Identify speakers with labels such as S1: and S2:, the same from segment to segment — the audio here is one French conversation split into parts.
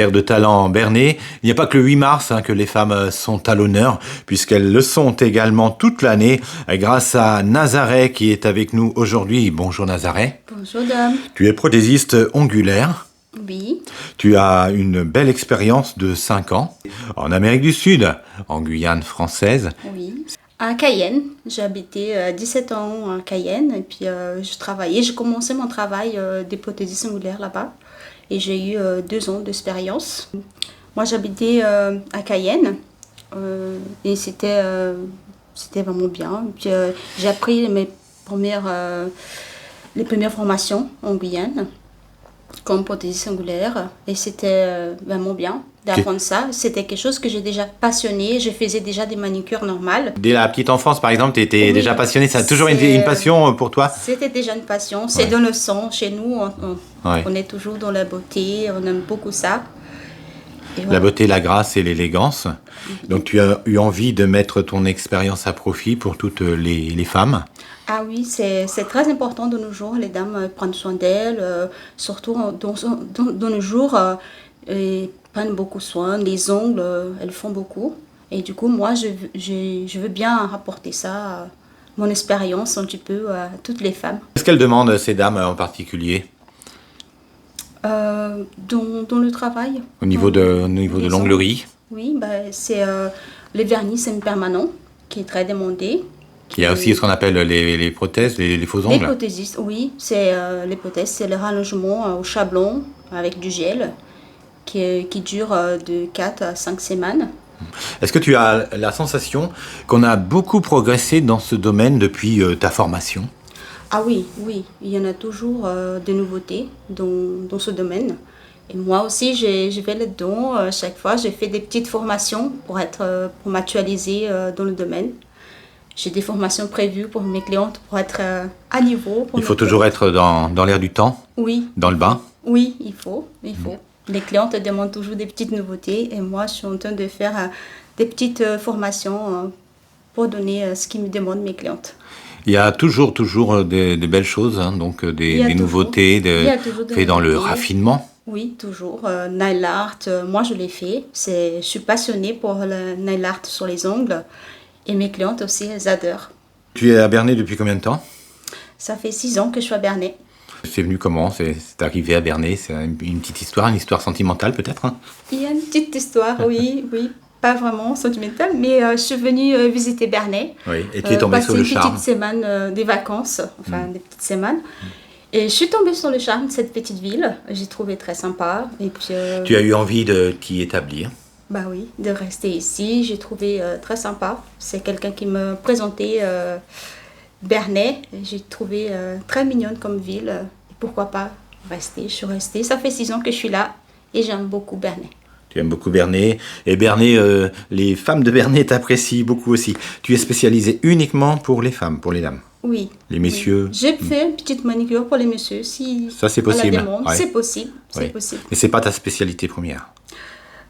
S1: Paire de talent Bernet. Il n'y a pas que le 8 mars que les femmes sont à l'honneur, puisqu'elles le sont également toute l'année, grâce à Nazaret qui est avec nous aujourd'hui. Bonjour Nazaret.
S2: Bonjour dame.
S1: Tu es prothésiste ongulaire.
S2: Oui.
S1: Tu as une belle expérience de 5 ans en Amérique du Sud, en Guyane française.
S2: Oui. À Cayenne, j'ai habité 17 ans à Cayenne et puis j'ai commencé mon travail des prothésistes ongulaires là-bas et j'ai eu 2 ans d'expérience. Moi j'habitais à Cayenne et c'était vraiment bien. Puis, j'ai appris les premières formations en Guyane comme prothésiste ongulaire et c'était vraiment bien d'apprendre ça. C'était quelque chose que j'ai déjà passionné. Je faisais déjà des manicures normales.
S1: Dès la petite enfance, par exemple, tu étais déjà passionnée. Ça a toujours été une passion pour toi?
S2: C'était déjà une passion. C'est dans le sang. Chez nous, on est toujours dans la beauté. On aime beaucoup ça. Et voilà.
S1: La beauté, la grâce et l'élégance. Donc tu as eu envie de mettre ton expérience à profit pour toutes les femmes.
S2: Ah oui, c'est très important de nos jours. Les dames prennent soin d'elles, surtout dans nos jours, elles prennent beaucoup soin. Les ongles, elles font beaucoup. Et du coup, moi, je veux bien rapporter ça, mon expérience un petit peu à toutes les femmes.
S1: Qu'est-ce qu'elles demandent, ces dames en particulier?
S2: Dans le travail.
S1: Au niveau de l'onglerie?
S2: Oui, c'est les vernis semi-permanents qui est très demandé.
S1: Il y a aussi ce qu'on appelle les prothèses, les faux ongles.
S2: Les prothésistes, oui. Les prothèses, c'est le rallongement au chablon avec du gel qui dure de 4 à 5 semaines.
S1: Est-ce que tu as la sensation qu'on a beaucoup progressé dans ce domaine depuis ta formation?
S2: Ah oui. Il y en a toujours des nouveautés dans ce domaine. Et moi aussi, je vais là-dedans. Chaque fois, j'ai fait des petites formations pour m'actualiser dans le domaine. J'ai des formations prévues pour mes clientes pour être à niveau.
S1: Il faut toujours être dans l'air du temps?
S2: Oui.
S1: Dans le bain?
S2: Oui, il faut. Les clientes demandent toujours des petites nouveautés et moi, je suis en train de faire des petites formations pour donner ce qu'ils me demandent mes clientes.
S1: Il y a toujours des belles choses, donc des nouveautés faites dans le raffinement.
S2: Oui, toujours. Nail art, moi je l'ai fait. Je suis passionnée pour le nail art sur les ongles. Et mes clientes aussi, elles adorent.
S1: Tu es à Bernay depuis combien de temps?
S2: Ça fait 6 ans que je suis à Bernay.
S1: C'est venu comment? C'est arrivé à Bernay? C'est une petite histoire, une histoire sentimentale peut-être?
S2: Il y a une petite histoire, oui. Pas vraiment sentimentale, mais je suis venue visiter Bernay.
S1: Oui, et tu es tombée sur le charme.
S2: Passer une petite semaine des vacances, des petites semaines. Et je suis tombée sur le charme de cette petite ville. J'ai trouvé très sympa. Et puis,
S1: tu as eu envie de t'y établir?
S2: Bah oui, de rester ici, j'ai trouvé très sympa. C'est quelqu'un qui me présentait Bernay. J'ai trouvé très mignonne comme ville. Pourquoi pas rester? Je suis restée. Ça fait 6 ans que je suis là et j'aime beaucoup Bernay.
S1: Tu aimes beaucoup Bernay. Et Bernay, les femmes de Bernay t'apprécient beaucoup aussi. Tu es spécialisée uniquement pour les femmes, pour les dames?
S2: Oui.
S1: Les messieurs?
S2: Oui. J'ai fait une petite manicure pour les messieurs. Si
S1: ça, c'est possible.
S2: Ouais. C'est possible. Possible.
S1: Mais c'est pas ta spécialité première?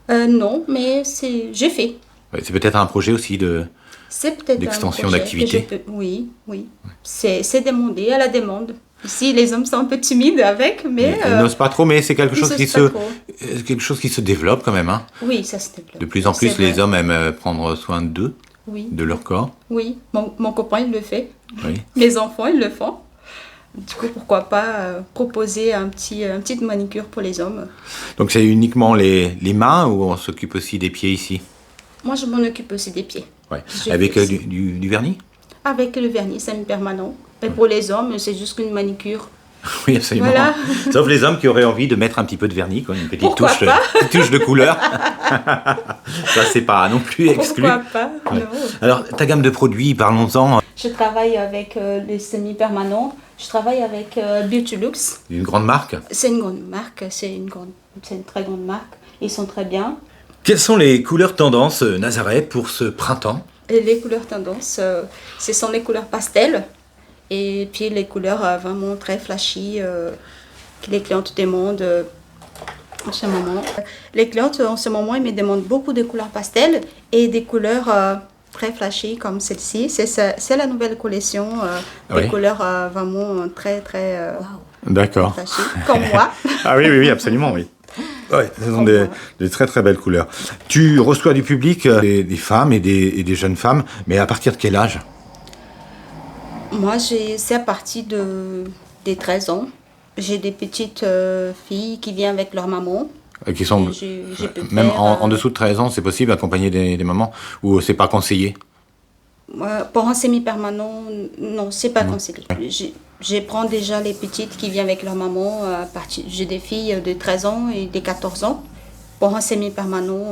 S2: Non, mais j'ai fait.
S1: Ouais, c'est peut-être un projet aussi d'extension d'activité.
S2: Oui. C'est demandé à la demande. Ici, les hommes sont un peu timides avec, mais...
S1: Ils n'osent pas trop, mais c'est quelque chose qui se développe quand même. Hein.
S2: Oui, ça se développe.
S1: De plus en plus, les hommes aiment prendre soin d'eux, de leur corps.
S2: Oui, mon copain, il le fait.
S1: Oui.
S2: Mes enfants, ils le font. Du coup, pourquoi pas proposer une petite manicure pour les hommes.
S1: Donc, c'est uniquement les mains ou on s'occupe aussi des pieds ici?
S2: Moi, je m'en occupe aussi des pieds.
S1: Ouais. Avec du vernis?
S2: Avec le vernis semi-permanent. Et pour les hommes, c'est juste une manicure.
S1: Oui, absolument. Voilà. Sauf les hommes qui auraient envie de mettre un petit peu de vernis, une petite touche de couleur. Ça, c'est pas non plus exclu.
S2: Pourquoi pas, non.
S1: Alors, ta gamme de produits, parlons-en.
S2: Je travaille avec les semi-permanents. Je travaille avec Beautylux.
S1: Une grande marque? C'est
S2: une grande marque. C'est une très grande marque. Ils sont très bien.
S1: Quelles sont les couleurs tendances, Nazaret, pour ce printemps?
S2: Et les couleurs tendances, ce sont les couleurs pastel. Et puis les couleurs vraiment très flashy que les clientes demandent en ce moment. Les clientes en ce moment, ils me demandent beaucoup de couleurs pastel et des couleurs très flashy comme celle-ci. C'est la nouvelle collection des couleurs vraiment très très
S1: d'accord.
S2: flashy, comme moi.
S1: Ah oui, absolument, oui. Ouais, ce sont
S2: Voilà.
S1: des très très belles couleurs. Tu reçois du public, des femmes et des jeunes femmes, mais à partir de quel âge?
S2: Moi, c'est à partir des 13 ans. J'ai des petites filles qui viennent avec leur maman.
S1: Qui sont
S2: Et je peux
S1: même
S2: faire.
S1: en dessous de 13 ans, c'est possible accompagner des mamans ou c'est pas conseillé?
S2: Pour un semi-permanent, non, c'est pas conseillé. Je prends déjà les petites qui viennent avec leur maman. J'ai des filles de 13 ans et des 14 ans. Pour un semi-permanent,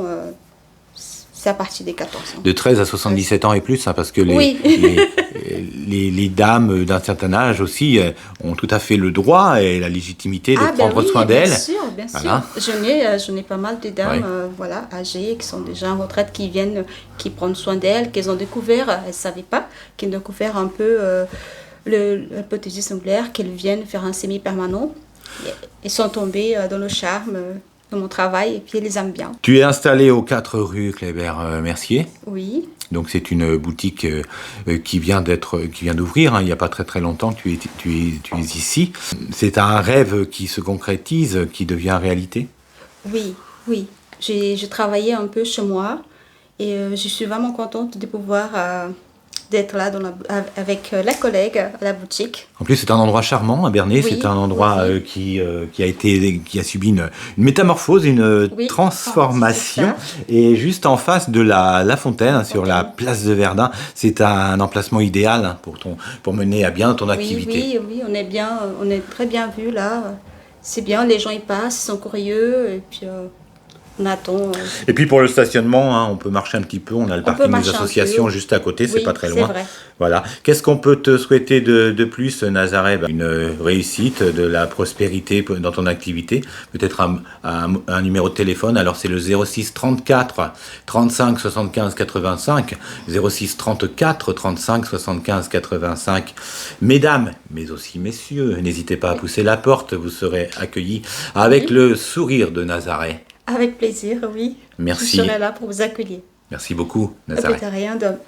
S2: c'est à partir des 14 ans.
S1: De 13 à 77 ans et plus, hein, parce que
S2: Oui.
S1: les dames d'un certain âge aussi ont tout à fait le droit et la légitimité de prendre soin d'elles.
S2: Bien sûr, bien sûr.
S1: Voilà.
S2: J'en ai pas mal de dames
S1: Ouais.
S2: voilà, âgées qui sont déjà en retraite, qui viennent, qui prennent soin d'elles, qu'elles ont découvert, elles ne savaient pas, qu'elles ont découvert un peu la prothésie singulaire, qu'elles viennent faire un semi-permanent. Elles sont tombées dans le charme de mon travail et puis elles les aiment bien.
S1: Tu es installé aux 4 rue Kléber-Mercier.
S2: Oui,
S1: Donc c'est une boutique qui vient d'ouvrir, hein, il n'y a pas très très longtemps que tu es ici. C'est un rêve qui se concrétise, qui devient réalité.
S2: oui, oui. J'ai travaillé un peu chez moi et je suis vraiment contente de pouvoir d'être là avec la collègue à la boutique.
S1: En plus, c'est un endroit charmant à Bernay.
S2: Oui,
S1: C'est un endroit
S2: oui.
S1: qui a subi une métamorphose, une
S2: Oui,
S1: transformation.
S2: c'est
S1: Et juste en face de la Fontaine, hein, sur la
S2: Fontaine.
S1: place de Verdun, c'est un emplacement idéal hein, pour mener à bien ton activité.
S2: Oui, on est bien, on est très bien vu là. C'est bien, les gens y passent, ils sont curieux et puis on attend.
S1: Et puis pour le stationnement, hein, on peut marcher un petit peu. On a le
S2: peut
S1: parking des
S2: marcher un
S1: associations
S2: peu.
S1: juste à côté, c'est
S2: Oui,
S1: pas très
S2: c'est
S1: loin.
S2: vrai.
S1: Voilà. Qu'est-ce qu'on peut te souhaiter de plus, Nazareth? Une réussite, de la prospérité dans ton activité. Peut-être un numéro de téléphone. Alors c'est le 06 34 35 75 85. 06 34 35 75 85. Mesdames, mais aussi messieurs, n'hésitez pas à pousser la porte. Vous serez accueillis avec
S2: Oui.
S1: le sourire de Nazareth.
S2: Avec plaisir, oui.
S1: Merci.
S2: Je serai là pour vous accueillir.
S1: Merci beaucoup,
S2: De
S1: Nazareth.
S2: rien, d'homme.